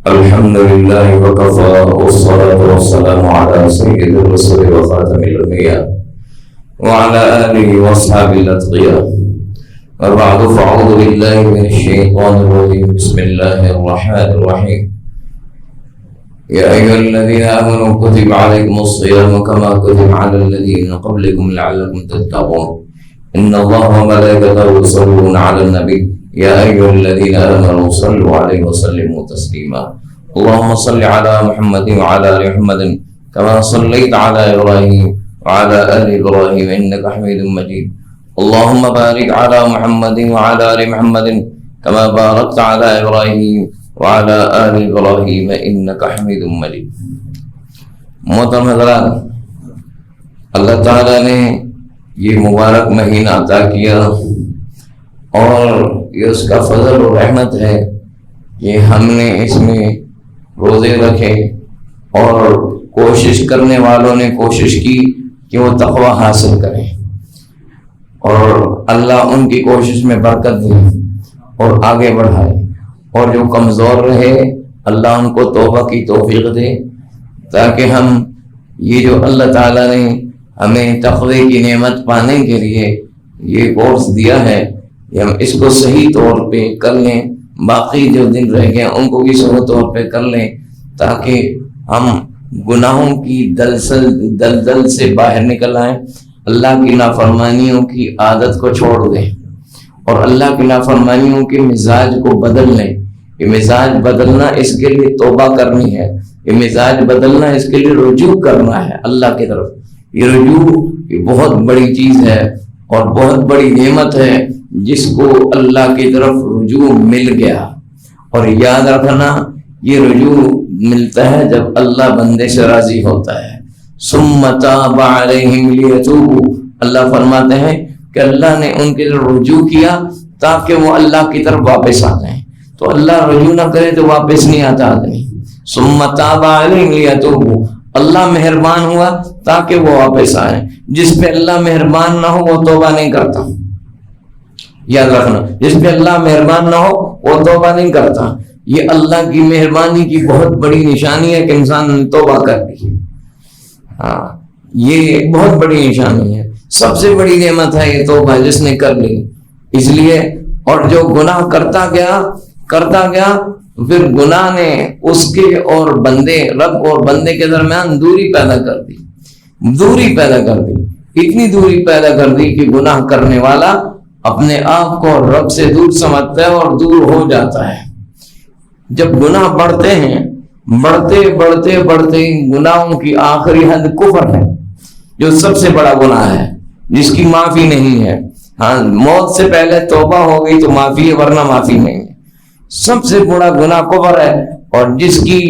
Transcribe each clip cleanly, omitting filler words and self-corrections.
الحمد لله وكفى والصلاة والسلام على سيد الرسل وخاتم الأنبياء وعلى آله وأصحابه الأتقياء وبعد فأعوذ بالله من الشيطان الرجيم بسم الله الرحمن الرحيم يا أيها الذين آمنوا كتب عليكم الصيام كما كتب على الذين من قبلكم لعلكم تتقون إن الله وملائكته يصلون على النبي يا أيها الذين آمنوا صلوا عليه وسلموا تسليما اللهم صل على محمد وعلى آل محمد كما صليت على إبراهيم وعلى آل إبراهيم إنك حميد مجيد اللهم بارك على محمد وعلى آل محمد كما باركت على إبراهيم وعلى آل إبراهيم إنك حميد مجيد. محترم حضرات، اللہ تعالیٰ نے یہ مبارک مہینہ عطا کیا اور یہ اس کا فضل و رحمت ہے کہ ہم نے اس میں روزے رکھے اور کوشش کرنے والوں نے کوشش کی کہ وہ تقوی حاصل کریں اور اللہ ان کی کوشش میں برکت دے اور آگے بڑھائے، اور جو کمزور رہے اللہ ان کو توبہ کی توفیق دے تاکہ ہم یہ جو اللہ تعالیٰ نے ہمیں تقوی کی نعمت پانے کے لیے یہ کورس دیا ہے کہ ہم اس کو صحیح طور پہ کر لیں، باقی جو دن رہ گئے ان کو بھی صحیح طور پہ کر لیں تاکہ ہم گناہوں کی دلدل سے باہر نکل آئیں، اللہ کی نافرمانیوں کی عادت کو چھوڑ دیں اور اللہ کی نافرمانیوں کے مزاج کو بدل لیں. یہ مزاج بدلنا اس کے لیے توبہ کرنی ہے، یہ مزاج بدلنا اس کے لیے رجوع کرنا ہے اللہ کی طرف. یہ رجوع یہ بہت بڑی چیز ہے اور بہت بڑی نعمت ہے جس کو اللہ کی طرف رجوع مل گیا. اور یاد رکھنا یہ رجوع ملتا ہے جب اللہ بندے سے راضی ہوتا ہے. ثم تاب علیہم لیتوبوا، اللہ فرماتے ہیں کہ اللہ نے ان کے طرف رجوع کیا تاکہ وہ اللہ کی طرف واپس آ جائیں. تو اللہ رجوع نہ کرے تو واپس نہیں آتا آدمی. ثم تاب علیہم لیتوبوا، اللہ مہربان ہوا تاکہ وہ واپس آئیں. جس پہ اللہ مہربان نہ ہو وہ توبہ نہیں کرتا. یاد رکھنا، جس پہ اللہ مہربان نہ ہو وہ توبہ نہیں کرتا. یہ اللہ کی مہربانی کی بہت بڑی نشانی ہے کہ انسان نے توبہ کر لی. ہاں، یہ بہت بڑی نشانی ہے، سب سے بڑی نعمت ہے یہ توبہ جس نے کر لی. اس لیے اور جو گناہ کرتا گیا پھر گناہ نے اس کے اور بندے، رب اور بندے کے درمیان دوری پیدا کر دی. اتنی دوری پیدا کر دی کہ گناہ کرنے والا اپنے آپ کو رب سے دور سمجھتا ہے اور دور ہو جاتا ہے. جب گناہ بڑھتے ہیں، بڑھتے گناہوں کی آخری حد کفر ہے جو سب سے بڑا گناہ ہے جس کی معافی نہیں ہے. ہاں، موت سے پہلے توبہ ہو گئی تو معافی ہے ورنہ معافی نہیں ہے. سب سے بڑا گناہ کفر ہے اور جس کی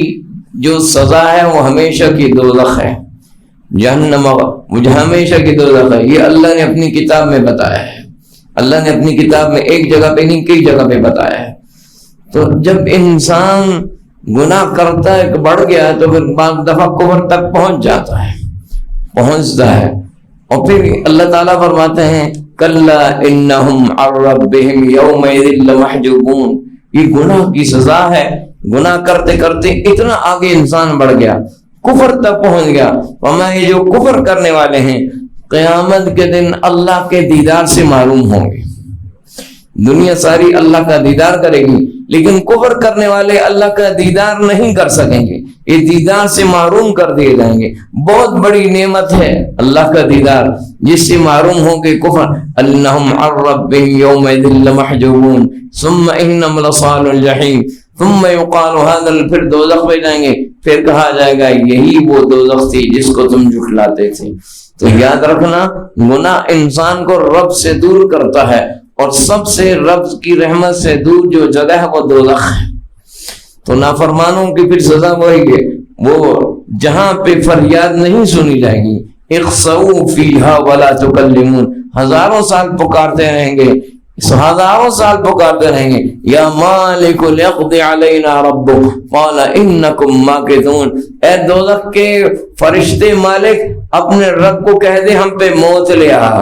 جو سزا ہے وہ ہمیشہ کی دوزخ ہے، جہنم مجھے ہمیشہ کی دوزخ ہے. یہ اللہ نے اپنی کتاب میں بتایا ہے. اللہ نے اپنی کتاب میں ایک جگہ پہ نہیں کئی جگہ پہ بتایا ہے. تو جب انسان گناہ کرتا ہے کہ بڑھ گیا تو پھر بعض دفعہ کفر تک پہنچتا ہے اور پھر اللہ تعالیٰ فرماتے ہیں کلا انہم عن ربہم یومئذ لمحجوبون. یہ گناہ کی سزا ہے. گناہ کرتے کرتے اتنا آگے انسان بڑھ گیا، کفر تک پہنچ گیا. وما یہ جو کفر کرنے والے ہیں قیامت کے دن اللہ کے دیدار سے محروم ہوں گے. دنیا ساری اللہ کا دیدار کرے گی لیکن کفر کرنے والے اللہ کا دیدار نہیں کر سکیں گے، یہ دیدار سے محروم کر دیے جائیں گے. بہت بڑی نعمت ہے اللہ کا دیدار جس سے محروم ہوں گے کفر. انہم عن ربہم یومئذ لمحجوبون ثم انہم لصالوا الجحیم ثم یقال ھذا، پھر دوزخ میں جائیں گے، پھر کہا جائے گا یہی وہ دوزخ تھی جس کو تم جھٹلاتے تھے. تو یاد رکھنا گناہ انسان کو رب سے دور کرتا ہے اور سب سے رب کی رحمت سے دور جو جگہ ہے وہ دوزخ ہے. تو نافرمانوں کی پھر سزا وہی ہے، وہ جہاں پہ فریاد نہیں سنی جائے گی. اخسؤوا فیہا ولا تکلمون، ہزاروں سال پکارتے رہیں گے یا مالک لیقضی علینا ربک قال انکم ماکثون. اے دوزخ کے فرشتے مالک اپنے رب کو کہہ دے ہم پہ موت لے آ،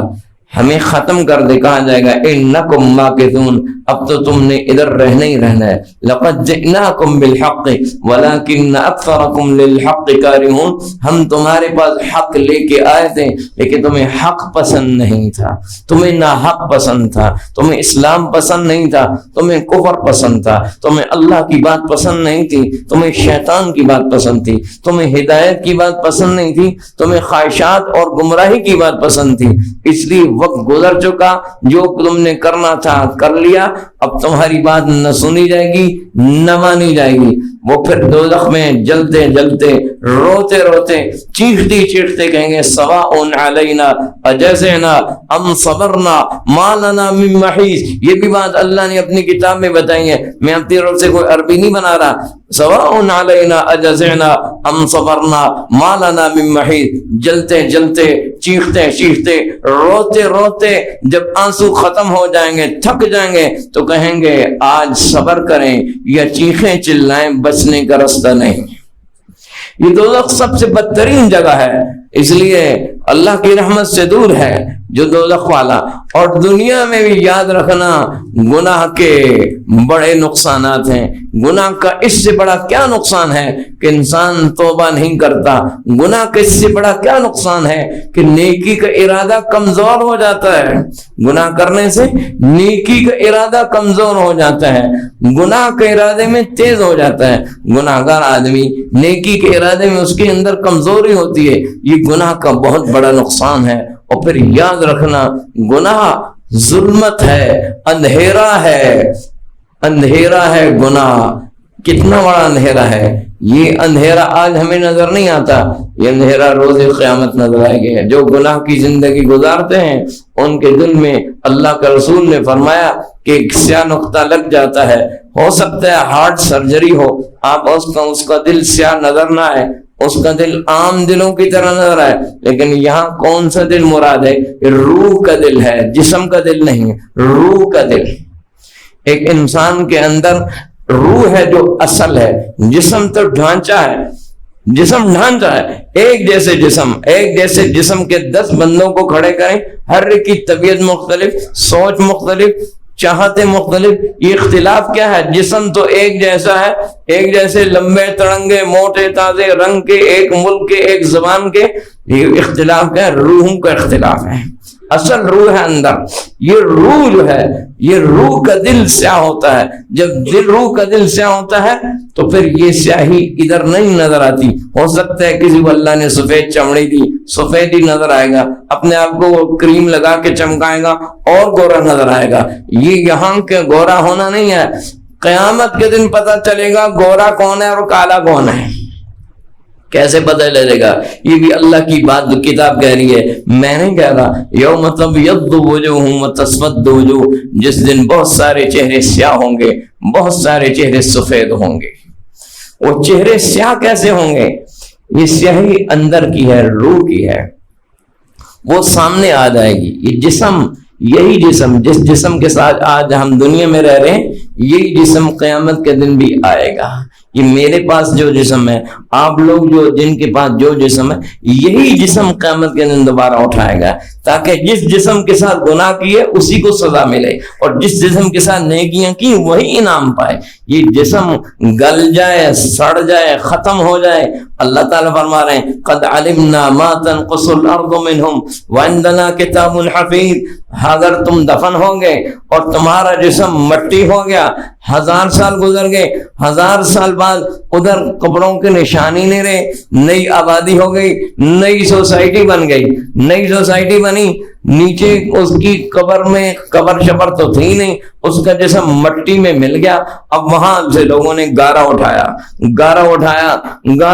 ہمیں ختم کر دے. کہا جائے گا انکم ماکثون، اب تو تم نے ادھر رہنا ہی رہنا ہے. لقد جئناکم بالحق ولکن اکثرکم للحق کارہون. ہم تمہارے پاس حق لے کے آئے تھے لیکن تمہیں حق پسند نہیں تھا, تمہیں ناحق پسند تھا, تمہیں اسلام پسند نہیں تھا, تمہیں کفر پسند تھا, تمہیں اللہ کی بات پسند نہیں تھی, تمہیں شیطان کی بات پسند تھی, تمہیں ہدایت کی بات پسند نہیں تھی, تمہیں خواہشات اور گمراہی کی بات پسند تھی. اس لیے وقت گزر چکا, جو تم نے کرنا تھا کر لیا, اب تمہاری بات نہ سنی جائے گی نہ مانی جائے گی. وہ پھر دوزخ میں جلتے جلتے روتے روتے چیختے چیختے کہیں گے سواء علینا اجزعنا ام صبرنا ما لنا من محیص. یہ بھی بات اللہ نے اپنی کتاب میں بتائی ہے, میں اپنی طرف سے کوئی عربی نہیں بنا رہا. سواء علینا اجزعنا ام صبرنا ما لنا من محیص. جلتے جلتے چیختے چیختے روتے روتے جب آنسو ختم ہو جائیں گے, تھک جائیں گے, تو کہیں گے آج صبر کریں یا چیخیں چلائیں, بچنے کا رستہ نہیں. یہ دوزخ سب سے بدترین جگہ ہے, اس لیے اللہ کی رحمت سے دور ہے جو دوزخ والا. اور دنیا میں بھی یاد رکھنا گناہ کے بڑے نقصانات ہیں. گناہ کا اس سے بڑا کیا نقصان ہے کہ انسان توبہ نہیں کرتا. گناہ کا اس سے بڑا کیا نقصان ہے کہ نیکی کا ارادہ کمزور ہو جاتا ہے. گناہ کرنے سے نیکی کا ارادہ کمزور ہو جاتا ہے, گناہ کے ارادے میں تیز ہو جاتا ہے. گناہ گار آدمی نیکی کے ارادے میں اس کے اندر کمزوری ہوتی ہے. یہ گناہ کا بہت بڑا نقصان ہے. اور پھر یاد رکھنا گناہ ظلمت ہے, اندھیرا ہے, اندھیرا ہے گناہ. کتنا بڑا اندھیرا ہے یہ اندھیرا. آج ہمیں نظر نہیں آتا, یہ اندھیرا روز قیامت نظر آئے گا. جو گناہ کی زندگی گزارتے ہیں ان کے دل میں اللہ کا رسول نے فرمایا کہ ایک سیاہ نقطہ لگ جاتا ہے. ہو سکتا ہے ہارٹ سرجری ہو, آپ اس کا دل سیاہ نظر نہ آئے, اس کا دل عام دلوں کی طرح نظر آئے, لیکن یہاں کون سا دل مراد ہے؟ روح کا دل ہے, جسم کا دل نہیں, روح کا دل. ایک انسان کے اندر روح ہے جو اصل ہے, جسم تو ڈھانچہ ہے, جسم ڈھانچہ ہے. ایک جیسے جسم کے 10 بندوں کو کھڑے کریں, ہر ایک کی طبیعت مختلف, سوچ مختلف, چاہتے مختلف. یہ اختلاف کیا ہے؟ جسم تو ایک جیسا ہے, ایک جیسے لمبے تڑنگے موٹے تازے رنگ کے, ایک ملک کے, ایک زبان کے. یہ اختلاف کیا ہے؟ روحوں کا اختلاف ہے. اصل روح ہے اندر. یہ روح جو ہے, یہ روح کا دل سیاہ ہوتا ہے. جب روح کا دل سیاہ ہوتا ہے تو پھر یہ سیاہی ادھر نہیں نظر آتی. ہو سکتا ہے کسی کو اللہ نے سفید چمڑی دی, سفید ہی نظر آئے گا, اپنے آپ کو کریم لگا کے چمکائے گا اور گورا نظر آئے گا. یہ یہاں کے گورا ہونا نہیں ہے. قیامت کے دن پتہ چلے گا گورا کون ہے اور کالا کون ہے. کیسے پتہ چلے گا؟ یہ بھی اللہ کی بات جو کتاب کہہ رہی ہے, میں نہیں کہہ رہا. یوم تبیض وجوہ وتسود وجوہ, جس دن بہت سارے چہرے سیاہ ہوں گے, بہت سارے چہرے سفید ہوں گے. وہ چہرے سیاہ کیسے ہوں گے؟ یہ سیاہی اندر کی ہے, روح کی ہے, وہ سامنے آ جائے گی. یہ جسم, یہی جسم جس جسم کے ساتھ آج ہم دنیا میں رہ رہے ہیں, یہی جسم قیامت کے دن بھی آئے گا. یہ میرے پاس جو جسم ہے, آپ لوگ جو جن کے پاس جو جسم ہے, یہی جسم قیامت کے دن دوبارہ اٹھائے گا, تاکہ جس جسم کے ساتھ گناہ کیے اسی کو سزا ملے, اور جس جسم کے ساتھ نیکیاں کی وہی انعام پائے. یہ جسم گل جائے, سڑ جائے, ختم ہو جائے. اللہ تعالیٰ فرما رہے ہیں قد علمنا ما تنقص الارض منہم وعندنا کتاب حفیظ. اگر تم دفن ہو گئے اور تمہارا جسم مٹی ہو گیا, 1000 سال گزر گئے, 1000 سال بعد ادھر قبروں کے نشانی نہیں رہے, نئی آبادی ہو گئی, نئی سوسائٹی بن گئی, نئی سوسائٹی بنی, نیچے اس کی قبر میں قبر شبر تو تھی نہیں, اس کا جسم مٹی میں مل گیا. اب وہاں سے لوگوں نے گارا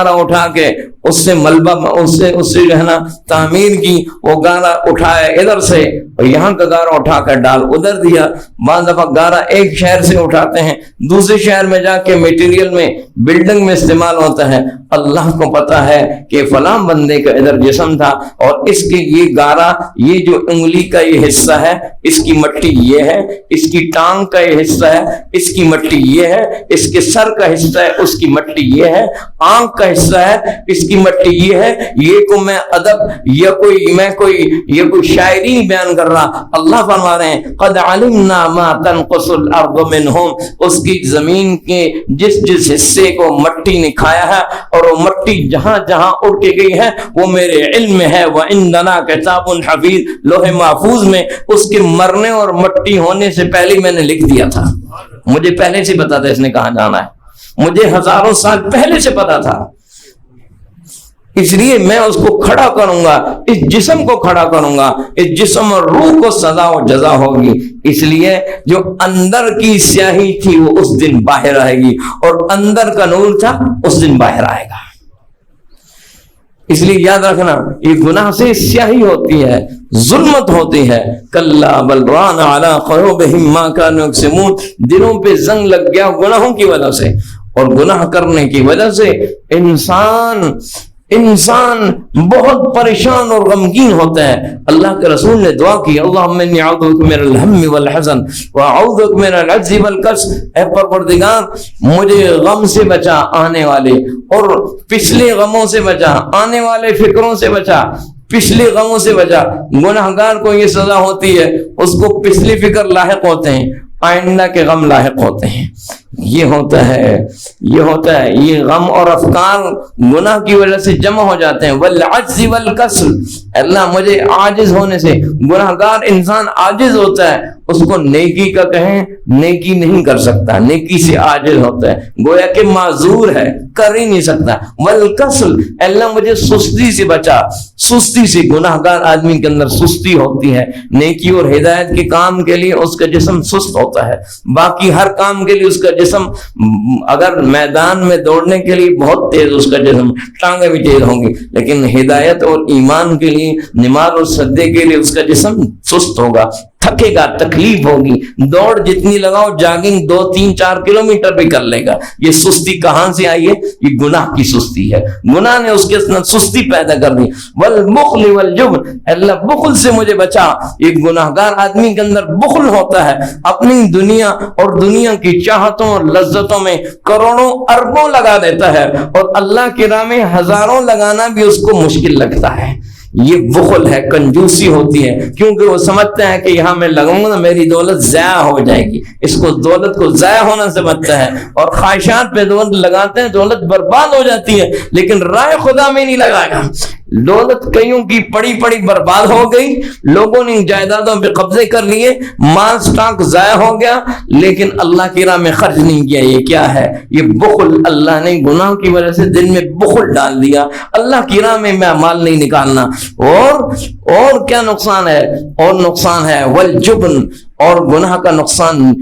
اٹھا کے اس سے ملبہ, اس سے جو ہے نا تعمیر کی. وہ گارا اٹھایا ادھر سے, اور یہاں کا گارا اٹھا کر ڈال ادھر دیا. بعض دفعہ گارا ایک شہر سے اٹھاتے ہیں, دوسرے شہر میں جا کے میٹیریل میں, بلڈنگ میں استعمال ہوتا ہے. اللہ کو پتا ہے کہ فلاں بندے کا ادھر جسم تھا, اور اس کے یہ گارا, یہ جو انگلی کا یہ حصہ ہے اس کی مٹی یہ ہے، اس کی ٹانگ کا یہ حصہ ہے اس کی مٹی یہ ہے، اس کے سر کا حصہ ہے اس کی مٹی یہ ہے، آنکھ کا حصہ ہے اس کی مٹی یہ ہے. یہ کو میں ادب یا یہ کوئی شاعری نہیں بیان کر رہا. اللہ فرما رہے ہیں قد علمنا ما تنقص الارض منهم، اس کی زمین کے جس حصے کو مٹی نے کھایا ہے اور وہ مٹی جہاں جہاں اڑ کے گئی ہے وہ میرے علم میں ہے. وعندنا کتاب حفیظ، لوح محفوظ میں اس کے مرنے اور مٹی ہونے سے پہلے میں نے لکھ دیا تھا. مجھے پہلے سے پتا تھا اس نے کہاں جانا ہے، مجھے ہزاروں سال پہلے سے پتا تھا. اس لیے میں اس کو کھڑا کروں گا، اس جسم کو کھڑا کروں گا، اس جسم اور روح کو سزا و جزا ہوگی. اس لیے جو اندر کی سیاہی تھی وہ اس دن باہر آئے گی اور اندر کا نور تھا اس دن باہر آئے گا. اس لیے یاد رکھنا یہ گناہ سے سیاہی ہوتی ہے، ظلمت ہوتی ہے. کلا بل ران علی قلوبہم ما کانوا یکسبون، دلوں پہ زنگ لگ گیا گناہوں کی وجہ سے، اور گناہ کرنے کی وجہ سے انسان بہت پریشان اور غمگین ہوتا ہے. اللہ کے رسول نے دعا کی اللہم انی اعوذ بک من الہم والحزن واعوذ بک من العجز والکسل، اے پروردگار مجھے غم سے بچا آنے والے، اور پچھلے غموں سے بچا، آنے والے فکروں سے بچا، پچھلے غموں سے بچا. گناہگار کو یہ سزا ہوتی ہے اس کو پچھلی فکر لاحق ہوتے ہیں، آئندہ کے غم لاحق ہوتے ہیں. یہ ہوتا ہے یہ غم اور افکار گناہ کی وجہ سے جمع ہو جاتے ہیں. والعجز والکسل، اللہ مجھے عاجز ہونے سے، گناہگار انسان عاجز ہوتا ہے، اس کو نیکی کا کہیں نیکی نہیں کر سکتا، نیکی سے عاجز ہوتا ہے، گویا کہ معذور ہے، کر ہی نہیں سکتا. والکسل، اللہ مجھے سستی سے بچا، سستی سے. گناہگار آدمی کے اندر سستی ہوتی ہے، نیکی اور ہدایت کے کام کے لیے اس کا جسم سست ہوتا ہے، باقی ہر کام کے لیے اس کا جسم، اگر میدان میں دوڑنے کے لیے بہت تیز اس کا جسم، ٹانگیں بھی تیز ہوں گی، لیکن ہدایت اور ایمان کے لیے، نماز اور سجدے کے لیے اس کا جسم سست ہوگا، تھکے گا، تکلیف ہوگی. دوڑ جتنی لگاؤ، جاگنگ 2 3 4 کلومیٹر بھی کر لے گا. یہ سستی کہاں سے آئی ہے؟ یہ گناہ کی سستی ہے، گناہ نے اس کے اندر سستی پیدا کر دی. والبخل والجبن، اللہ بخل سے مجھے بچا. ایک گناہگار آدمی کے اندر بخل ہوتا ہے، اپنی دنیا اور دنیا کی چاہتوں اور لذتوں میں کروڑوں اربوں لگا دیتا ہے، اور اللہ کی راہ میں ہزاروں لگانا بھی اس کو مشکل لگتا ہے. یہ بخل ہے، کنجوسی ہوتی ہے، کیونکہ وہ سمجھتا ہے کہ یہاں میں لگاؤں گا میری دولت ضائع ہو جائے گی. اس کو دولت کو ضائع ہونا سمجھتا ہے، اور خواہشات پہ دولت لگاتے ہیں، دولت برباد ہو جاتی ہے، لیکن راہ خدا میں نہیں لگائے گا. دولت کئیوں کی پڑی برباد ہو گئی، لوگوں نے جائیدادوں پہ قبضے کر لیے، مال سٹاک ضائع ہو گیا، لیکن اللہ کی راہ میں خرچ نہیں کیا. یہ کیا ہے؟ یہ بخل. اللہ نے گناہ کی وجہ سے دل میں بخل ڈال دیا، اللہ کی راہ میں مال نہیں نکالنا. اور کیا نقصان ہے؟ اور نقصان ہے والجبن، اور گناہ کا نقصان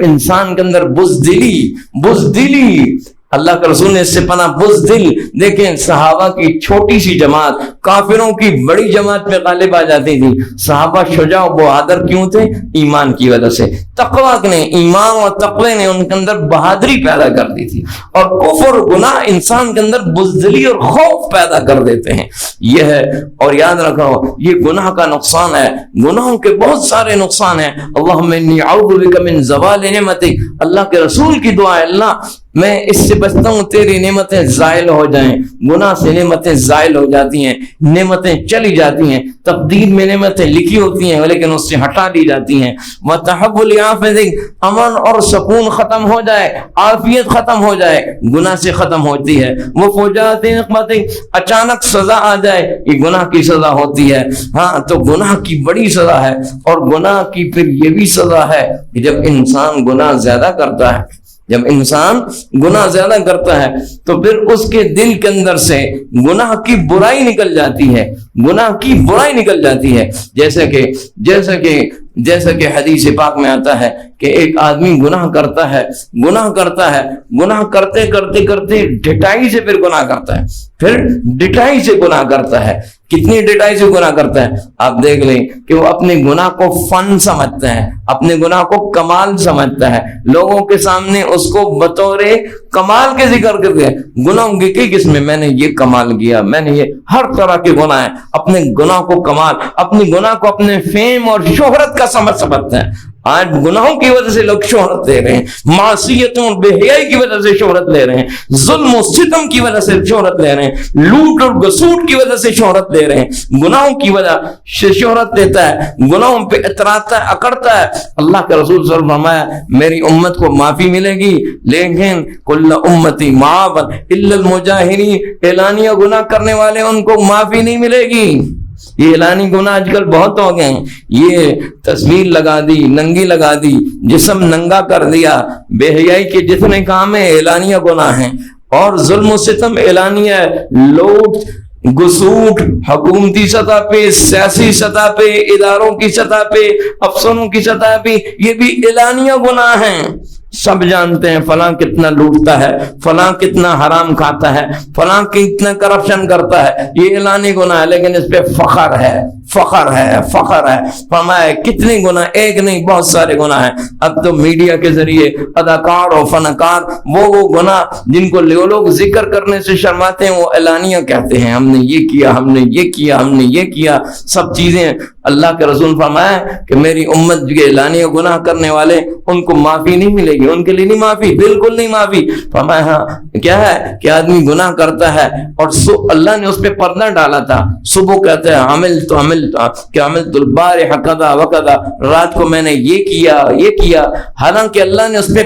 انسان کے اندر بزدلی. اللہ کے رسول نے اس سے پناہ بزدل. دیکھیں صحابہ کی چھوٹی سی جماعت کافروں کی بڑی جماعت میں غالب آ جاتی تھی. صحابہ شجاع و بہادر کیوں تھے؟ ایمان کی وجہ سے. تقوی نے، ایمان اور تقوی نے ان کے اندر بہادری پیدا کر دی تھی، اور کفر گناہ انسان کے اندر بزدلی اور خوف پیدا کر دیتے ہیں. یہ ہے. اور یاد رکھو یہ گناہ کا نقصان ہے. گناہوں کے بہت سارے نقصان ہیں. اللہم انی اعوذ بک من زوال نعمتک، اللہ کے رسول کی دعا ہے اللہ میں اس سے بچتا ہوں تیری نعمتیں زائل ہو جائیں. گناہ سے نعمتیں زائل ہو جاتی ہیں، نعمتیں چلی جاتی ہیں. تقدیر میں نعمتیں لکھی ہوتی ہیں لیکن اس سے ہٹا دی جاتی ہیں. وتحول عافیتک، امن اور سکون ختم ہو جائے، عافیت ختم ہو جائے، گناہ سے ختم ہوتی ہے. وفجاءت نقمتک، اچانک سزا آ جائے، یہ گناہ کی سزا ہوتی ہے. ہاں تو گناہ کی بڑی سزا ہے. اور گناہ کی پھر یہ بھی سزا ہے کہ جب انسان گناہ زیادہ کرتا ہے، جب انسان گناہ زیادہ کرتا ہے تو پھر اس کے دل کے اندر سے گناہ کی برائی نکل جاتی ہے، گناہ کی برائی نکل جاتی ہے. جیسا کہ حدیث پاک میں آتا ہے کہ ایک آدمی گناہ کرتا ہے، گناہ کرتے ڈٹائی سے پھر گناہ کرتا ہے، پھر ڈٹائی سے گناہ کرتا ہے. کتنی ڈٹائی سے گناہ کرتا ہے؟ آپ دیکھ لیں کہ وہ اپنے گناہ کو فن سمجھتا ہے، اپنے گناہ کو کمال سمجھتا ہے، لوگوں کے سامنے اس کو بطور کمال کے ذکر کرتے ہیں. گناہوں کی کس میں نے یہ کمال کیا، میں نے یہ، ہر طرح کے گناہ ہیں، اپنے گناہ کو کمال، اپنی گناہ کو اپنے فیم اور شہرت کا سمجھتے ہیں۔ آج گناہوں کی وجہ سے لوگ شہرت لے رہے ہیں، معصیتوں اور بے حیائی کی وجہ سے شہرت لے رہے ہیں، ظلم و ستم کی وجہ سے شہرت لے رہے ہیں، لوٹ اور گسوٹ کی وجہ سے شہرت لے رہے ہیں، گناہوں کی وجہ سے شہرت لیتا ہے، گناہوں پہ اتراتا ہے، اکڑتا ہے۔ اللہ کے رسول صلی اللہ علیہ وسلم نے فرمایا میری امت کو معافی ملے گی، لیکن کل امتی معافن الا المجاہرین، اعلانیہ گناہ کرنے والے ان کو معافی نہیں ملے گی۔ یہ اعلانی گناہ آج کل بہت ہو گئے ہیں، یہ تصویر لگا دی، ننگی لگا دی، جسم ننگا کر دیا، بے حیائی کے جتنے کام ہیں اعلانیہ گناہ ہیں، اور ظلم و ستم اعلانیہ ہے، لوٹ گسوٹ حکومتی سطح پہ، سیاسی سطح پہ، اداروں کی سطح پہ، افسروں کی سطح پہ، یہ بھی اعلانیہ گناہ ہیں۔ سب جانتے ہیں فلاں کتنا لوٹتا ہے، فلاں کتنا حرام کھاتا ہے، فلاں کتنا کرپشن کرتا ہے، یہ اعلانی گناہ ہے، لیکن اس پہ فخر ہے، فخر ہے، فخر ہے۔ فرمایا کتنے گناہ، ایک نہیں بہت سارے گناہ ہیں۔ اب تو میڈیا کے ذریعے اداکار اور فنکار وہ گناہ جن کو لوگ ذکر کرنے سے شرماتے ہیں وہ اعلانیہ کہتے ہیں، ہم نے یہ کیا، ہم نے یہ کیا، ہم نے یہ کیا، سب چیزیں۔ اللہ کے رسول فرمایا کہ میری امت کے اعلانیہ گناہ کرنے والے ان کو معافی نہیں ملے گی، ان کے لیے نہیں معافی، بالکل نہیں معافی۔ فرمایا ہاں کیا ہے کہ آدمی گناہ کرتا ہے اور اللہ نے اس پہ پردہ ڈالا تھا، صبح کہتے ہیں عملت البارح کذا وکذا، رات کو میں نے یہ کیا یہ کیا، حالانکہ اللہ نے اس پہ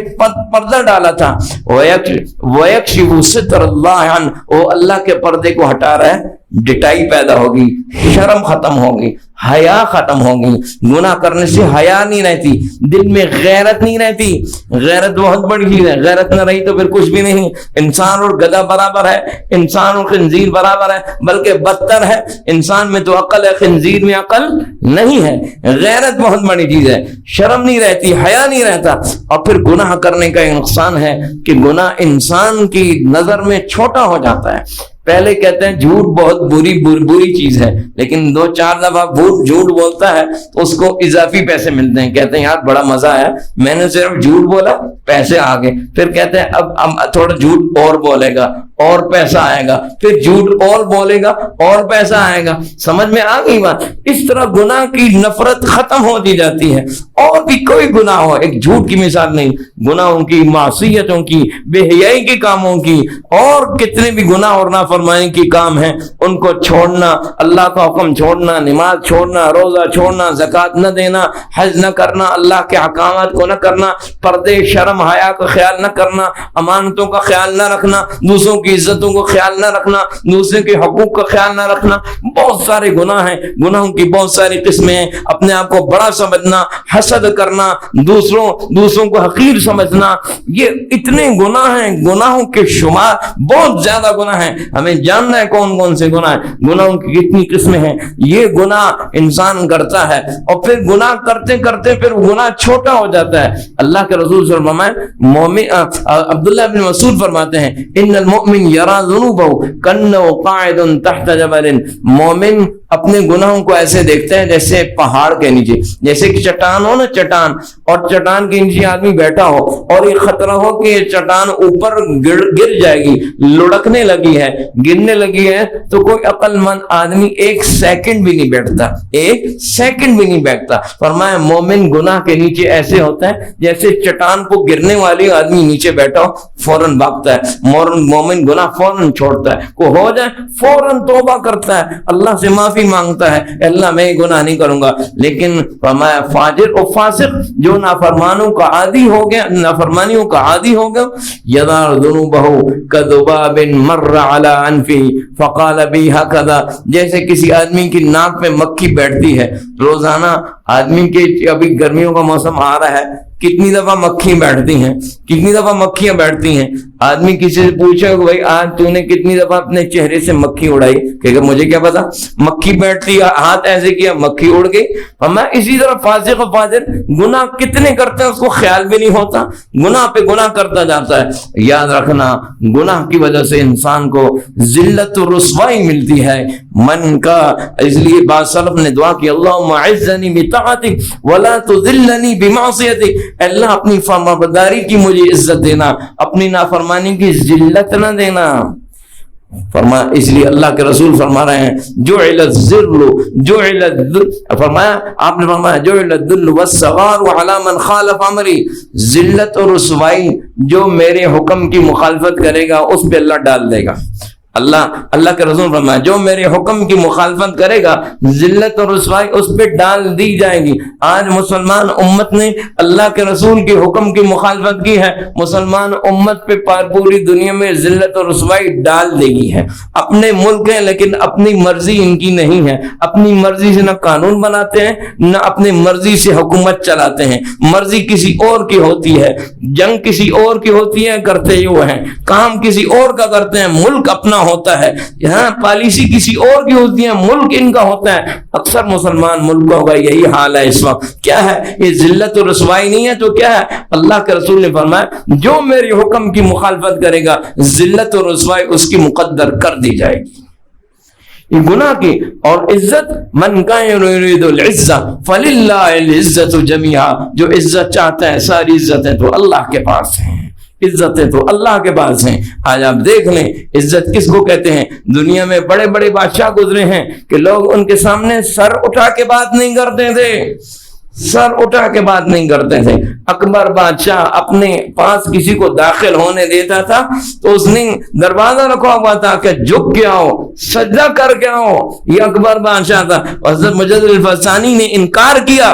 پردہ ڈالا تھا۔ وَيَكْشِفُ سِتْرَ اللَّهِ عَنْهُ، وہ اللہ کے پردے کو ہٹا رہا ہے، ڈٹائی پیدا ہوگی، شرم ختم ہوگی، حیا ختم ہوگی، گناہ کرنے سے حیا نہیں رہتی، دل میں غیرت نہیں رہتی۔ غیرت بہت بڑی چیز ہے، غیرت نہ رہی تو پھر کچھ بھی نہیں۔ انسان اور گدھا برابر ہے، انسان اور خنزیر برابر ہے، بلکہ بدتر ہے۔ انسان میں تو عقل ہے، خنزیر میں عقل نہیں ہے۔ غیرت بہت بڑی چیز ہے، شرم نہیں رہتی، حیا نہیں رہتا۔ اور پھر گناہ کرنے کا نقصان ہے کہ گناہ انسان کی نظر میں چھوٹا ہو جاتا ہے۔ پہلے کہتے ہیں جھوٹ بہت بری چیز ہے، لیکن 2-4 دفعہ جھوٹ بولتا ہے تو اس کو اضافی پیسے ملتے ہیں، کہتے ہیں یار بڑا مزہ آیا، میں نے صرف جھوٹ بولا، پیسے آ گئے۔ پھر کہتے ہیں اب تھوڑا جھوٹ اور بولے گا اور پیسہ آئے گا، پھر جھوٹ اور بولے گا اور پیسہ آئے گا۔ سمجھ میں آ گئی بات؟ اس طرح گناہ کی نفرت ختم ہوتی جاتی ہے۔ اور بھی کوئی گناہ ہو، ایک جھوٹ کی مثال نہیں، گناہوں کی، معصیتوں کی، بے حیائی کے کاموں کی، اور کتنے بھی گناہ اور نافرمانی کے کام ہیں، ان کو چھوڑنا، اللہ کا حکم چھوڑنا، نماز چھوڑنا، روزہ چھوڑنا، زکوٰۃ نہ دینا، حج نہ کرنا، اللہ کے احکامات کو نہ کرنا، پردے شرم حیا کا خیال نہ کرنا، امانتوں کا خیال نہ رکھنا، دوسروں کی عزتوں کو خیال نہ رکھنا، دوسرے کے حقوق کا خیال نہ رکھنا، بہت سارے گناہ ہیں، گناہوں کی بہت ساری قسمیں ہیں۔ اپنے آپ کو بڑا سمجھنا، حسد کرنا، دوسروں کو حقیر سمجھنا، یہ اتنے گناہ ہیں، گناہوں کے شمار بہت زیادہ گناہ ہیں۔ ہمیں جاننا ہے کون کون سے گناہ ہیں، گناہوں کی کتنی قسمیں ہیں۔ یہ گناہ انسان کرتا ہے اور پھر گناہ کرتے کرتے پھر گناہ چھوٹا ہو جاتا ہے۔ اللہ کے رسول صلی اللہ علیہ وسلم عبداللہ بن مسعود فرماتے ہیں ان المؤمن یرا ذنوبہ کانہ قاعد تحت جبل، مومن اپنے گناہوں کو ایسے دیکھتے ہیں جیسے پہاڑ کے نیچے، جیسے کہ چٹان ہو نا، چٹان، اور چٹان کے نیچے آدمی بیٹھا ہو اور یہ خطرہ ہو کہ یہ چٹان اوپر گر جائے گی، لڑکنے لگی ہے، گرنے لگی ہے، تو کوئی عقل مند آدمی 1 سیکنڈ بھی نہیں بیٹھتا، 1 سیکنڈ بھی نہیں بیٹھتا۔ فرمایا مومن گناہ کے نیچے ایسے ہوتا ہے جیسے چٹان کو گرنے والی آدمی نیچے بیٹھا ہو، فوراً بھاگتا ہے۔ مومن گناہ فوراً چھوڑتا ہے، کو ہو جائے فوراً توبہ کرتا ہے، اللہ سے معافی مانگتا ہے، اللہ میں گناہ نہیں کروں گا۔ لیکن فرمایا فاجر اور فاسق جو نافرمانوں کا عادی ہو گیا، نافرمانیوں کا عادی ہو گیا، یذا ذنوبہ کذباب مر علی انفہ فقال بی ہکذا، جیسے کسی آدمی کی ناک پہ مکھی بیٹھتی ہے۔ روزانہ آدمی کے، ابھی گرمیوں کا موسم آ رہا ہے، کتنی دفعہ مکھی بیٹھتی ہیں، کتنی دفعہ مکھیاں بیٹھتی ہیں۔ آدمی کسی سے پوچھے کہ بھائی آج تو نے کتنی دفعہ اپنے چہرے سے مکھی اڑائی، کہ مجھے کیا پتا، مکھی بیٹھتی، ہاتھ ایسے کیا مکھی اڑ گئی۔ ہمیں اسی طرح فاسق و فاجر گناہ کتنے کرتے ہیں اس کو خیال بھی نہیں ہوتا، گناہ پہ گناہ کرتا جاتا ہے۔ یاد رکھنا گناہ کی وجہ سے انسان کو ذلت و رسوائی ملتی ہے۔ من کا، اس لیے بعض سلف نے دعا کی اللہم اعزنی بطاعتک ولا تذلنی بمعصیتک، اللہ اپنی فرمانبرداری کی مجھے عزت دینا، اپنی نافرمانی کی ذلت نہ دینا۔ فرمایا اس لیے اللہ کے رسول فرما رہے ہیں جعل الذل فرمایا آپ نے فرمایا جعل الذل والصغار علی من خالف امری، ذلت اور رسوائی جو میرے حکم کی مخالفت کرے گا اس پہ اللہ ڈال دے گا۔ اللہ کے رسول فرمایا جو میرے حکم کی مخالفت کرے گا ذلت اور رسوائی اس پہ ڈال دی جائے گی۔ آج مسلمان امت نے اللہ کے رسول کے حکم کی مخالفت کی ہے، مسلمان امت پہ پوری دنیا میں ذلت اور رسوائی ڈال دے گی ہے۔ اپنے ملک ہیں لیکن اپنی مرضی ان کی نہیں ہے، اپنی مرضی سے نہ قانون بناتے ہیں نہ اپنی مرضی سے حکومت چلاتے ہیں، مرضی کسی اور کی ہوتی ہے، جنگ کسی اور کی ہوتی ہے، کرتے ہی وہ ہیں، کام کسی اور کا کرتے ہیں، ملک اپنا ہوتا ہے، یہاں پالیسی کسی اور کی ہوتی ہے، ملک ان کا ہوتا ہے۔ اکثر مسلمان ملکوں کا یہی حال ہے اس وقت۔ کیا ہے یہ ذلت و رسوائی نہیں ہے تو کیا ہے؟ اللہ کے رسول نے فرمایا جو میرے حکم کی مخالفت کرے گا ذلت و رسوائی اس کی مقدر کر دی جائے گی۔ یہ گناہ کی اور عزت، من کان یرید العزہ فللہ العزۃ جمیعا، جو عزت چاہتا ہے ساری عزتیں تو اللہ کے پاس ہیں، عزتیں تو اللہ کے پاس ہیں۔ آج آپ دیکھ لیں عزت کس کو کہتے ہیں؟ دنیا میں بڑے بڑے بادشاہ گزرے ہیں کہ لوگ ان کے سامنے سر اٹھا کے بات نہیں کرتے تھے، سر اٹھا کے بات نہیں کرتے تھے۔ اکبر بادشاہ اپنے پاس کسی کو داخل ہونے دیتا تھا تو اس نے دروازہ رکھا ہوا تھا کہ جھک کے آؤ، سجدہ کر کے آؤ، یہ اکبر بادشاہ تھا۔ حضرت مجدد الفسانی نے انکار کیا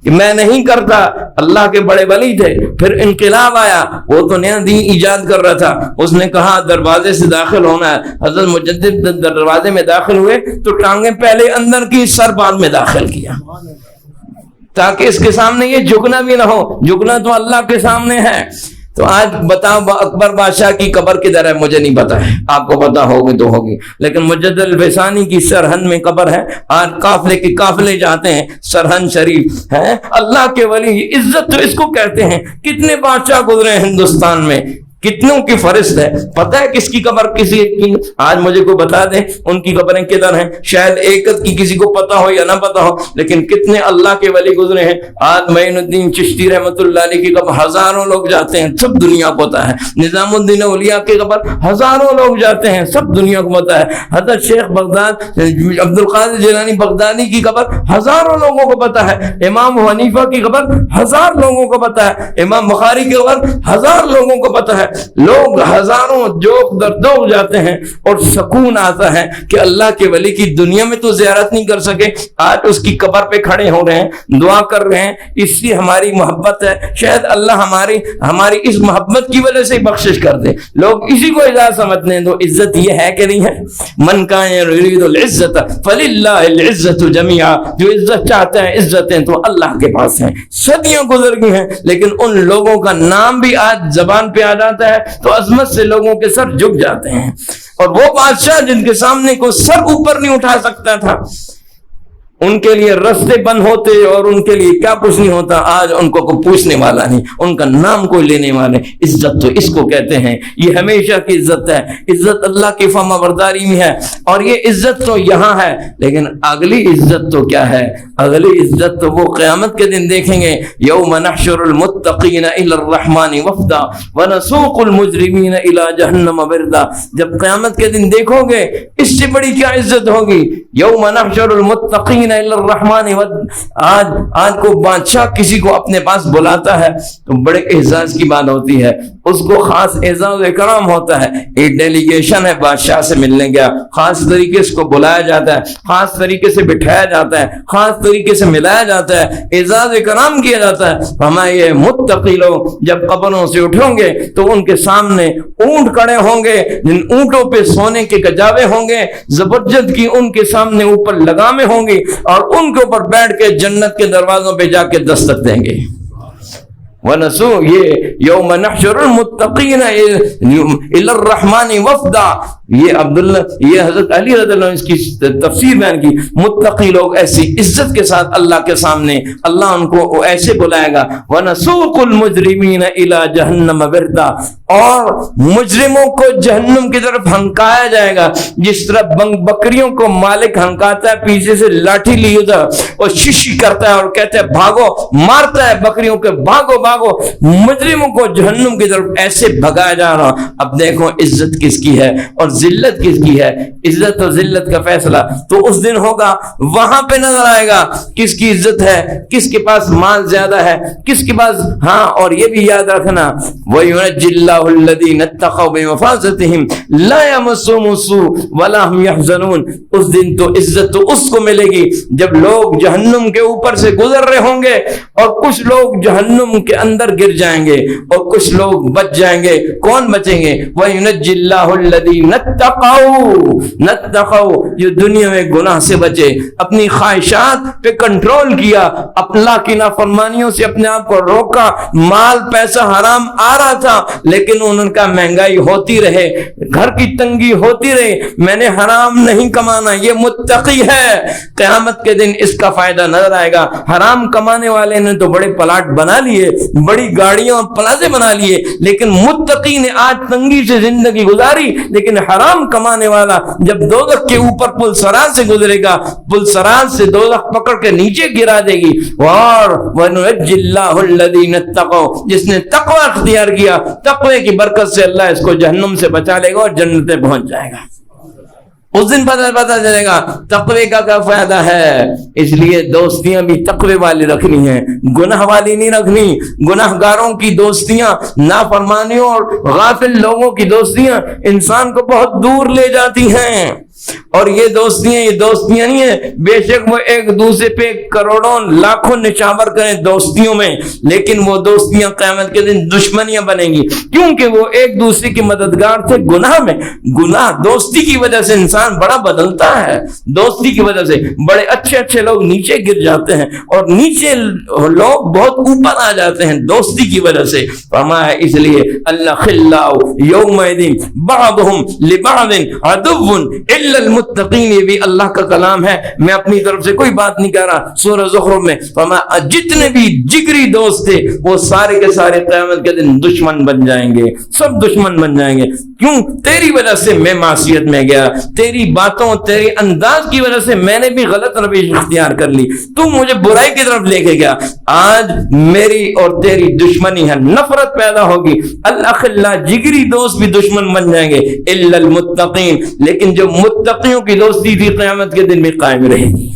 کہ میں نہیں کرتا، اللہ کے بڑے ولی تھے۔ پھر انقلاب آیا، وہ تو نیا دین ایجاد کر رہا تھا، اس نے کہا دروازے سے داخل ہونا ہے۔ حضرت مجدد دروازے میں داخل ہوئے تو ٹانگیں پہلے اندر کی، سر بعد میں داخل کیا، تاکہ اس کے سامنے یہ جھکنا بھی نہ ہو، جھکنا تو اللہ کے سامنے ہے۔ تو آج بتاؤ اکبر بادشاہ کی قبر کدھر ہے؟ مجھے نہیں پتا ہے، آپ کو پتا ہوگی تو ہوگی، لیکن مجدد الفسانی کی سرہند میں قبر ہے۔ آج قافلے کے قافلے جاتے ہیں، سرہند شریف ہے، اللہ کے ولی، عزت تو اس کو کہتے ہیں۔ کتنے بادشاہ گزرے ہیں ہندوستان میں، کتنوں کی فہرست ہے، پتہ ہے کس کی قبر کسی کی؟ آج مجھے کوئی بتا دیں ان کی قبریں کدھر ہیں، شاید ایک کی کسی کو پتا ہو یا نہ پتا ہو، لیکن کتنے اللہ کے ولی گزرے ہیں۔ آج معین الدین چشتی رحمۃ اللہ علیہ کی قبر ہزاروں لوگ جاتے ہیں، سب دنیا کو پتا ہے۔ نظام الدین اولیاء کی قبر ہزاروں لوگ جاتے ہیں، سب دنیا کو پتا ہے۔ حضرت شیخ بغداد عبد القادر جیلانی بغدادی کی قبر ہزاروں لوگوں کو پتا ہے۔ امام حنیفہ کی قبر ہزار لوگوں کو پتا ہے۔ امام بخاری کی قبر ہزار لوگوں کو پتا ہے۔ لوگ ہزاروں جوک در دوگ جاتے ہیں اور سکون آتا ہے کہ اللہ کے ولی کی دنیا میں تو زیارت نہیں کر سکے، آج اس کی قبر پہ کھڑے ہو رہے ہیں، دعا کر رہے ہیں، اس لیے ہماری محبت ہے، شاید اللہ ہماری اس محبت کی وجہ سے بخشش کر دے۔ لوگ اسی کو اعزاز سمجھتے ہیں، تو عزت یہ ہے کہ نہیں ہے؟ من کان یرید العزت فللہ العزۃ جمیعا، جو عزت چاہتا ہے عزتیں تو اللہ کے پاس ہیں۔ صدیاں گزر گئی ہیں لیکن ان لوگوں کا نام بھی آج زبان پہ آ جاتا ہے تو عظمت سے لوگوں کے سر جھک جاتے ہیں۔ اور وہ بادشاہ جن کے سامنے کو سر اوپر نہیں اٹھا سکتا تھا، ان کے لیے رستے بند ہوتے اور ان کے لیے کیا کچھ نہیں ہوتا، آج ان کو کوئی پوچھنے والا نہیں، ان کا نام کوئی لینے والے۔ عزت تو اس کو کہتے ہیں، یہ ہمیشہ کی عزت ہے۔ عزت اللہ کی فرما برداری میں ہے، اور یہ عزت تو یہاں ہے، لیکن اگلی عزت تو کیا ہے؟ اگلی عزت تو وہ قیامت کے دن دیکھیں گے۔ یوم نحشر المتقین الی الرحمن وفدا ونسوق المجرمین الی جہنم وردا، جب قیامت کے دن دیکھو گے اس سے بڑی کیا عزت ہوگی۔ یوم نحشر المتقین الرحمن، آج کو بادشاہ کسی کو اپنے پاس بلاتا ہے تو بڑے اعزاز کی بات ہوتی ہے، اس کو خاص اعزاز و اکرام ہوتا ہے۔ ایک ڈیلیگیشن ہے بادشاہ سے ملنے گیا، خاص طریقے سے کو بلایا جاتا ہے، خاص طریقے سے بٹھایا جاتا ہے، خاص طریقے سے ملایا جاتا ہے، اعزاز اکرام کیا جاتا ہے۔ ہمارے یہ متقی لوگ جب قبروں سے اٹھیں گے تو ان کے سامنے اونٹ کھڑے ہوں گے، جن اونٹوں پہ سونے کے کجاوے ہوں گے، زبرجد کی ان کے سامنے اوپر لگامیں ہوں گی، اور ان کے اوپر بیٹھ کے جنت کے دروازوں پہ جا کے دستک دیں گے۔ ونسو، یہ یوم نحشر المتقین الی الرحمن وفدا، یہ یہ حضرت علی رضی اللہ عنہ اس کی تفسیر بیان کی۔ متقی لوگ ایسی عزت کے ساتھ اللہ کے سامنے، اللہ ان کو ایسے بلائے گا، ونسوق المجرمین الی جہنم وردا، اور مجرموں کو جہنم کی طرف ہنکایا جائے گا، جس طرح بکریوں کو مالک ہنکاتا ہے، پیچھے سے لاٹھی لی ہوتا ہے اور شیشی کرتا ہے اور کہتا ہے بھاگو، مارتا ہے بکریوں کے، بھاگو بھاگو، مجرموں کو جہنم کی طرف ایسے بھگایا جا رہا۔ اب دیکھو عزت کس کی ہے اور ذلت کس کی ہے، عزت اور ذلت کا فیصلہ تو اس دن ہوگا. وہاں پہ نظر آئے گا کس کی عزت ہے، کس کے پاس مال زیادہ ہے، کس کے پاس. ہاں اور یہ بھی یاد رکھنا وَيُنَجِّي اللَّهُ الَّذِينَ اتَّقَوْا بِمَفَازَتِهِمْ لَا يَمَسُّهُمُ السُّوءُ وَلَا هُمْ يَحْزَنُونَ. اس دن تو عزت تو اس کو ملے گی جب لوگ جہنم کے اوپر سے گزر رہے ہوں گے اور کچھ لوگ جہنم کے اندر گر جائیں گے اور کچھ لوگ بچ جائیں گے. کون بچیں گے؟ وَيُنَجِّي اللَّهُ الَّذِينَ اتَّقَوْا جو دنیا میں گناہ سے بچے، اپنی خواہشات پہ کنٹرول کیا، اللہ کی نافرمانیوں سے اپنے آپ کو روکا. مال پیسہ حرام آ رہا تھا لیکن ان کا مہنگائی ہوتی رہے، گھر کی تنگی ہوتی رہے، میں نے حرام نہیں کمانا. یہ متقی ہے. قیامت کے دن اس کا فائدہ نظر آئے گا. حرام کمانے والے نے تو بڑے پلاٹ بنا لیے، بڑی گاڑیاں پلازے بنا لیے، لیکن متقی نے آج تنگی سے زندگی گزاری. لیکن حرام کمانے والا جب دوزخ کے اوپر پل سراج سے گزرے گا، پل سراج سے دوزخ پکڑ کے نیچے گرا دے گی. اور وَنُنَجِّي اللَّهُ الَّذِينَ اتَّقَوْا جس نے تقوی اختیار کیا، تقوی کی برکت سے اللہ اس کو جہنم سے بچا لے گا اور جنت میں پہنچ جائے گا. اس دن پتہ چلے گا تقوی کا کیا فائدہ ہے. اس لیے دوستیاں بھی تقوی والی رکھنی ہیں، گناہ والی نہیں رکھنی. گناہ گاروں کی دوستیاں، نافرمانیوں اور غافل لوگوں کی دوستیاں انسان کو بہت دور لے جاتی ہیں. اور یہ دوستیاں نہیں ہیں. بے شک وہ ایک دوسرے پہ کروڑوں لاکھوں نچاور کریں دوستیوں میں، لیکن وہ دوستیاں قیامت کے دن دشمنیاں بنیں گی، کیونکہ وہ ایک دوسرے کی مددگار تھے گناہ میں. گناہ دوستی کی وجہ سے انسان بڑا بدلتا ہے. دوستی کی وجہ سے بڑے اچھے لوگ نیچے گر جاتے ہیں اور نیچے لوگ بہت اوپر آ جاتے ہیں دوستی کی وجہ سے. فرمایا اس لیے الخلاء یومئذ بعضهم لبعض عدو الا المتقین. یہ بھی اللہ کا کلام ہے، میں اپنی طرف سے کوئی بات نہیں کہہ رہا. سورہ زخرف میں فرمایا جتنے بھی جگری دوست تھے وہ سارے کے سارے قیامت کے دن دشمن بن جائیں گے، سب دشمن بن جائیں گے. کیوں؟ تیری وجہ سے میں معصیت میں گیا، تیری باتوں تیرے انداز کی وجہ سے میں نے بھی غلط روش اختیار کر لی، تو مجھے برائی کی طرف لے کے گیا. آج میری اور تیری دشمنی ہے، نفرت پیدا ہوگی. الاخلاء جگری دوست بھی دشمن بن جائیں گے الا المتقین. لیکن جو متقیوں کی دوستی تھی قیامت کے دن بھی قائم رہے گی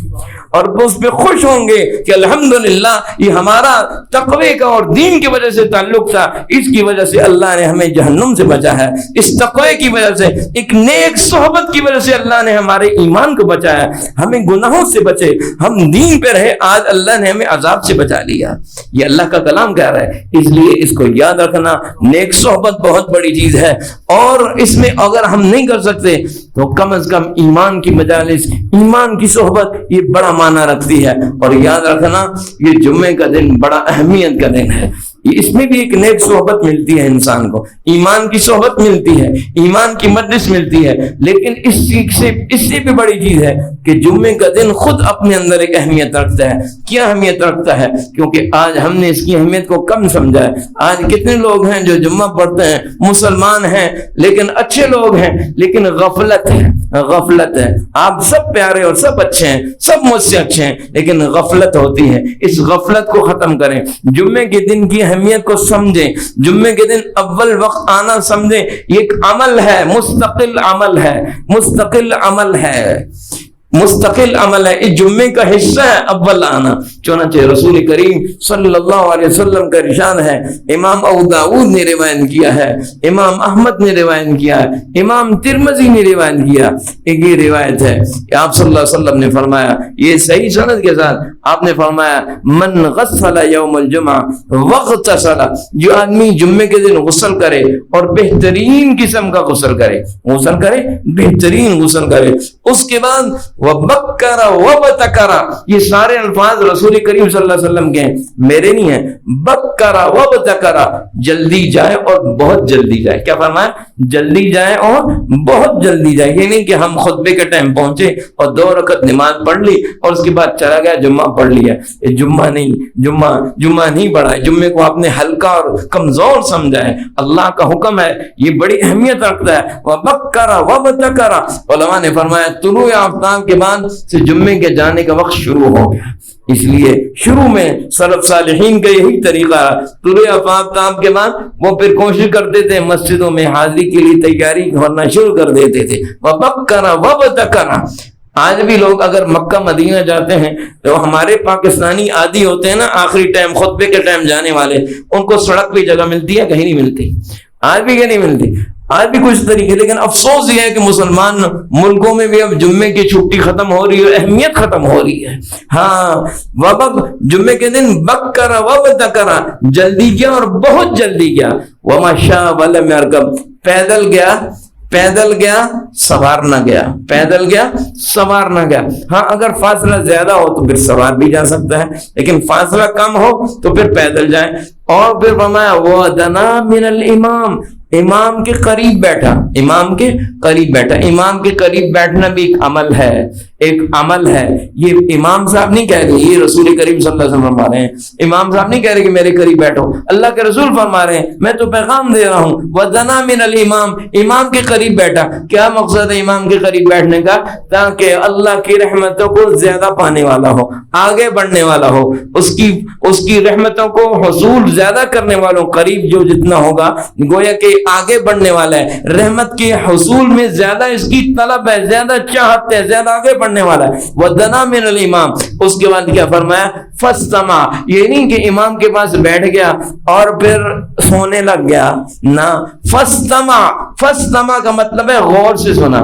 اور وہ اس پہ خوش ہوں گے کہ الحمدللہ یہ ہمارا تقوی کا اور دین کی وجہ سے تعلق تھا، اس کی وجہ سے اللہ نے ہمیں جہنم سے بچا ہے. اس تقوی کی وجہ سے، ایک نیک صحبت کی وجہ سے اللہ نے ہمارے ایمان کو بچایا، ہمیں گناہوں سے بچے، ہم دین پہ رہے. آج اللہ نے ہمیں عذاب سے بچا لیا. یہ اللہ کا کلام کہہ رہا ہے. اس لیے اس کو یاد رکھنا، نیک صحبت بہت بڑی چیز ہے. اور اس میں اگر ہم نہیں کر سکتے تو کم از کم ایمان کی مجالس، ایمان کی صحبت یہ بڑا معنی رکھتی ہے. اور یاد رکھنا یہ جمعے کا دن بڑا اہمیت کا دن ہے. اس میں بھی ایک نیک صحبت ملتی ہے انسان کو، ایمان کی صحبت ملتی ہے، ایمان کی مجلس ملتی ہے. لیکن اس سے بھی بڑی چیز ہے کہ جمعے کا دن خود اپنے اندر ایک اہمیت رکھتا ہے. کیا اہمیت رکھتا ہے؟ کیونکہ آج ہم نے اس کی اہمیت کو کم سمجھا ہے. آج کتنے لوگ ہیں جو جمعہ پڑھتے ہیں، مسلمان ہیں لیکن اچھے لوگ ہیں، لیکن غفلت ہے. آپ سب پیارے اور سب اچھے ہیں، سب مجھ سے اچھے ہیں، لیکن غفلت ہوتی ہے. اس غفلت کو ختم کریں. جمعے کے دن کی اہمیت کو سمجھیں. جمعے کے دن اول وقت آنا سمجھیں. یہ ایک عمل ہے، مستقل عمل ہے. اس جمعے کا حصہ ہے اول آنا. چنانچہ رسول کریم صلی اللہ علیہ وسلم کا ارشاد ہے، امام ابو داؤد نے روایت کیا ہے، امام احمد نے روایت کیا ہے، امام ترمذی نے روایت کیا. ایک یہ روایت ہے کہ آپ صلی اللہ علیہ وسلم نے فرمایا، یہ صحیح سند کے ساتھ آپ نے فرمایا، من غسل یوم الجمعہ واغتسل، جو آدمی جمعے کے دن غسل کرے اور بہترین قسم کا غسل کرے، بہترین غسل کرے، اس کے بعد وبکر وبتکر، یہ سارے الفاظ رسول کریم صلی اللہ علیہ وسلم کے ہیں، میرے نہیں ہیں. بکر وبتکر، جلدی جائے اور بہت جلدی جائے. کیا فرمایا؟ جلدی جائے اور بہت جلدی جائے. یہ نہیں کہ ہم خطبے کے ٹائم پہنچے اور 2 رکعت نماز پڑھ لی اور اس کے بعد چلا گیا جمعہ پڑھ لیا. یہ جمعہ نہیں پڑھا ہے. جمعے کو آپ نے ہلکا اور کمزور سمجھا ہے. اللہ کا حکم ہے، یہ بڑی اہمیت رکھتا ہے. وبکر وبتکر، علماء نے فرمایا طلوع آفتاب کے بعد سے جمعے کے جانے کا وقت شروع ہو گیا. اس لیے شروع میں سلف صالحین کا یہی طریقہ رہا. طلوع آفتاب کے بعد وہ پھر کوشش کرتے تھے مسجدوں میں حاضری کے لیے تیاری کرنا شروع کر دیتے تھے. وَبَكَّرَ وَبْتَكَرَ. آج بھی لوگ اگر مکہ مدینہ جاتے ہیں تو ہمارے پاکستانی عادی ہوتے ہیں نا آخری ٹائم خطبے کے ٹائم جانے والے, ان کو سڑک پہ جگہ ملتی ہے, کہیں نہیں ملتی. آج بھی کہیں نہیں ملتی, آج بھی کچھ طریقے. لیکن افسوس یہ ہے کہ مسلمان ملکوں میں بھی اب جمعے کی چھٹی ختم ہو رہی ہے, اہمیت ختم ہو رہی ہے. ہاں جمعے کے دن بکر وبتکر, جلدی کیا اور بہت جلدی کیا. وما شاء ولم يركب, پیدل گیا سوار نہ گیا, پیدل گیا سوار نہ گیا. ہاں اگر فاصلہ زیادہ ہو تو پھر سوار بھی جا سکتا ہے, لیکن فاصلہ کم ہو تو پھر پیدل جائیں. اور پھر فرمایا وَدَنَا مِنَ الْإِمَامِ, امام کے قریب بیٹھا, امام کے قریب بیٹھا. امام کے قریب بیٹھنا بھی ایک عمل ہے, ایک عمل ہے. یہ امام صاحب نہیں کہہ رہے, یہ رسول کریم صلی اللہ علیہ وسلم فرما رہے ہیں. امام صاحب نہیں کہہ رہے کہ میرے قریب بیٹھو, اللہ کے رسول فرما رہے ہیں میں تو پیغام دے رہا ہوں. وَدَنَا مِنَ الْإِمَامِ, امام کے قریب بیٹھا. کیا مقصد ہے امام کے قریب بیٹھنے کا؟ تاکہ اللہ کی رحمتوں کو زیادہ پانے والا ہو, آگے بڑھنے والا ہو, اس کی رحمتوں کو حصول زیادہ کرنے والوں قریب جو جتنا ہوگا گویا کہ آگے بڑھنے والا ہے, رحمت کے حصول میں زیادہ اس کی طلب ہے, زیادہ چاہت ہے, زیادہ آگے بڑھنے والا ہے. وَدَنَا مِنَ الْإِمَامِ. اس کے بعد کیا فرمایا؟ فَاسْتَمَعَ. یہ نہیں کہ امام کے پاس بیٹھ گیا اور پھر سونے لگ گیا, نہ. فَاسْتَمَعَ کا مطلب ہے غور سے سنا,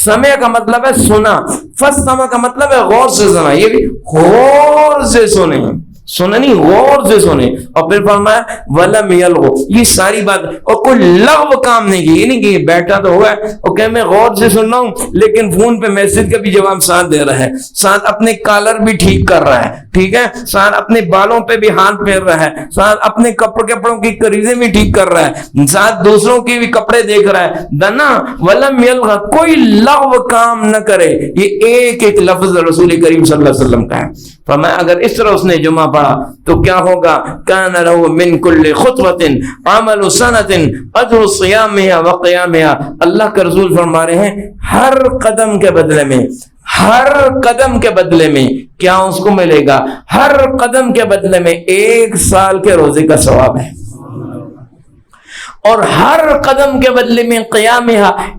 سمع کا مطلب ہے سنا, فَاسْتَمَعَ کا مطلب ہے غور سے سنا. یہ بھی غور سے سنے, سنا نہیں غور سے سنے. اور پھر فرمایا وَلَمْ يَلْغُ. یہ ساری بات, اور کوئی لغو کام نہیں کی. یہ نہیں کہ بیٹھا تو ہوا ہے اور کہ میں غور سے سن رہا ہوں لیکن فون پہ میسج کا بھی جواب ساتھ دے رہا ہے, ساتھ اپنے کالر بھی ٹھیک کر رہا ہے, ٹھیک ہے, ساتھ اپنے بالوں پہ بھی ہاتھ پھیر رہا ہے, ساتھ اپنے کپڑوں کی کریزیں بھی ٹھیک کر رہا ہے, ساتھ دوسروں کے بھی کپڑے دیکھ رہا ہے. دنا وَلَمْ يَلْغَ, کوئی لغو کام نہ کرے. یہ ایک ایک لفظ رسول کریم صلی اللہ علیہ وسلم کا ہے. فرمایا اگر اس طرح اس نے جمعہ پڑھا تو کیا ہوگا؟ کان لہ من کل خطوۃ عمل سنۃ اجر صیامها وقیامها. اللہ کا رسول فرما رہے ہیں ہر قدم کے بدلے میں, ہر قدم کے بدلے میں کیا اس کو ملے گا؟ ہر قدم کے بدلے میں 1 سال کے روزے کا ثواب ہے, اور ہر قدم کے بدلے میں قیامہ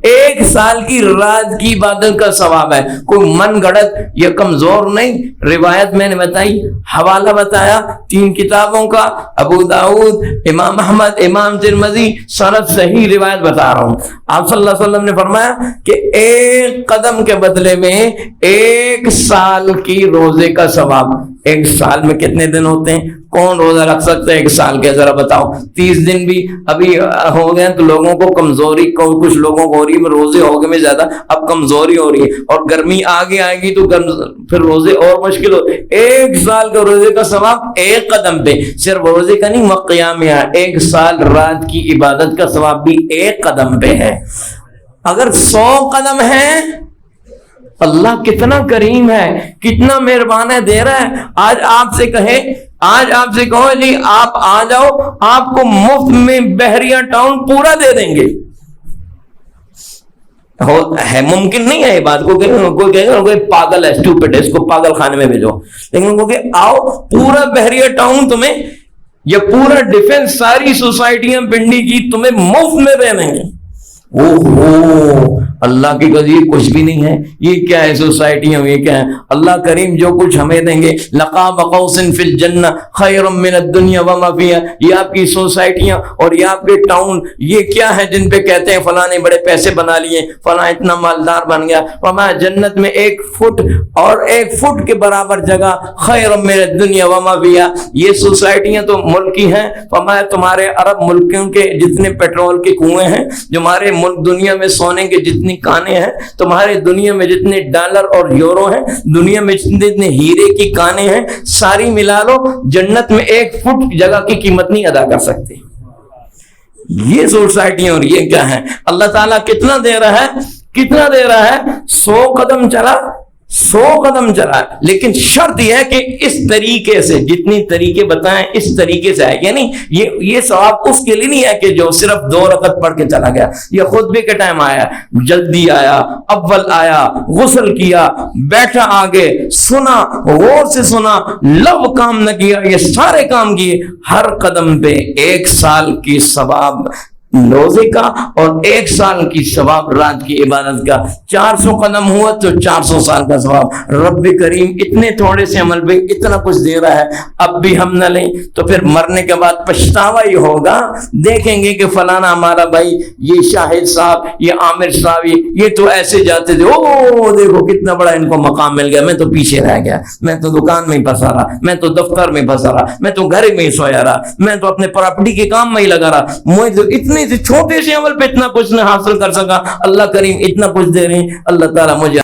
1 سال کی رات کی عبادت کا ثواب ہے. کوئی من گھڑت یا کمزور نہیں, روایت میں نے بتائی, حوالہ بتایا 3 کتابوں کا, ابو داؤد, امام احمد, امام ترمذی, سند صحیح روایت بتا رہا ہوں. آپ صلی اللہ علیہ وسلم نے فرمایا کہ 1 قدم کے بدلے میں 1 سال کی روزے کا ثواب. 1 سال میں کتنے دن ہوتے ہیں؟ کون روزہ رکھ سکتا ہے 1 سال کے؟ ذرا بتاؤ. 30 دن بھی ابھی ہو گئے تو لوگوں کو کمزوری, کچھ لوگوں کو ہو رہی ہے, روزے ہو گئے میں زیادہ اب کمزوری ہو رہی ہے, اور گرمی آگے آئے گی تو پھر روزے اور مشکل ہو. 1 سال کا روزے کا ثواب 1 قدم پہ, صرف روزے کا نہیں, وقیامہ 1 سال رات کی عبادت کا ثواب بھی 1 قدم پہ ہے. اگر 100 قدم ہے, اللہ کتنا کریم ہے, کتنا مہربان ہے, دے رہا ہے. آج آپ سے کہو جی آپ آ جاؤ, آپ کو مفت میں بحریہ ٹاؤن پورا دے دیں گے. ہے ممکن نہیں ہے یہ بات کو, کوئی کہے گا کوئی پاگل ہے, اسٹوپڈ ہے, اس کو پاگل خانے میں بھیجو. لیکن ان کو کہ آؤ پورا بحریہ ٹاؤن تمہیں, یا پورا ڈیفنس, ساری سوسائٹیاں پنڈی کی تمہیں مفت میں دے دیں گے. اللہ کی قضیے کچھ بھی نہیں ہے. یہ کیا ہے سوسائٹیاں, یہ کیا ہے؟ اللہ کریم جو کچھ ہمیں دیں گے, لقاب قوس فی الجنہ خیر من الدنیا وما فیہا. یہ آپ کی سوسائٹیاں اور یہ آپ کے ٹاؤن, یہ کیا ہے جن پہ کہتے ہیں فلاں نے بڑے پیسے بنا لیے, فلاں اتنا مالدار بن گیا. وما جنت میں 1 فٹ اور 1 فٹ کے برابر جگہ, خیر من الدنیا وما فیہا. یہ سوسائٹیاں تو ملکی ہیں. وما تمہارے عرب ملکوں کے جتنے پیٹرول کے کنویں ہیں, جو ہمارے ملک دنیا میں سونے کے جتنی کانے ہیں, تمہارے دنیا میں جتنے ڈالر اور یورو ہیں, دنیا میں جتنے ہیرے کی کانے ہیں, ساری ملا لو, جنت میں 1 فٹ جگہ کی قیمت نہیں ادا کر سکتے. یہ سوسائٹیاں, اور یہ کیا ہے؟ اللہ تعالیٰ کتنا دے رہا ہے, کتنا دے رہا ہے؟ 100 قدم چلا 100 قدم چلا ہے، لیکن شرط یہ ہے کہ اس طریقے سے، جتنی طریقے بتائیں اس طریقے سے آئے. یعنی یہ ثواب اس کے لیے نہیں ہے کہ جو صرف 2 رکعت پڑھ کے چلا گیا. یہ خطبے کے ٹائم آیا، جلدی آیا، اول آیا، غسل کیا، بیٹھا آگے، سنا، غور سے سنا، لو کام نہ کیا، یہ سارے کام کیے. ہر قدم پہ 1 سال کی ثواب روزے کا اور 1 سال کی ثواب رات کی عبادت کا. 400 قدم ہوا تو 400 سال کا ثواب. رب کریم اتنے تھوڑے سے عمل پہ اتنا کچھ دے رہا ہے. اب بھی ہم نہ لیں تو پھر مرنے کے بعد پچھتاوا ہی ہوگا. دیکھیں گے کہ فلانا ہمارا بھائی، یہ شاہد صاحب، یہ عامر صاحب، یہ تو ایسے جاتے تھے، او دیکھو کتنا بڑا ان کو مقام مل گیا، میں تو پیچھے رہ گیا، میں تو دکان میں ہی پھنسا رہا، میں تو دفتر میں پھنسا رہا، میں تو گھر میں ہی سویا رہا، میں تو اپنے پراپرٹی کے کام میں ہی لگا رہا، مجھے تو اتنے سے چھوٹے سے عمل پہ اتنا کچھ نہ حاصل کر سکا. اللہ کریم اتنا کچھ دے رہے ہیں. اللہ تعالیٰ مجھے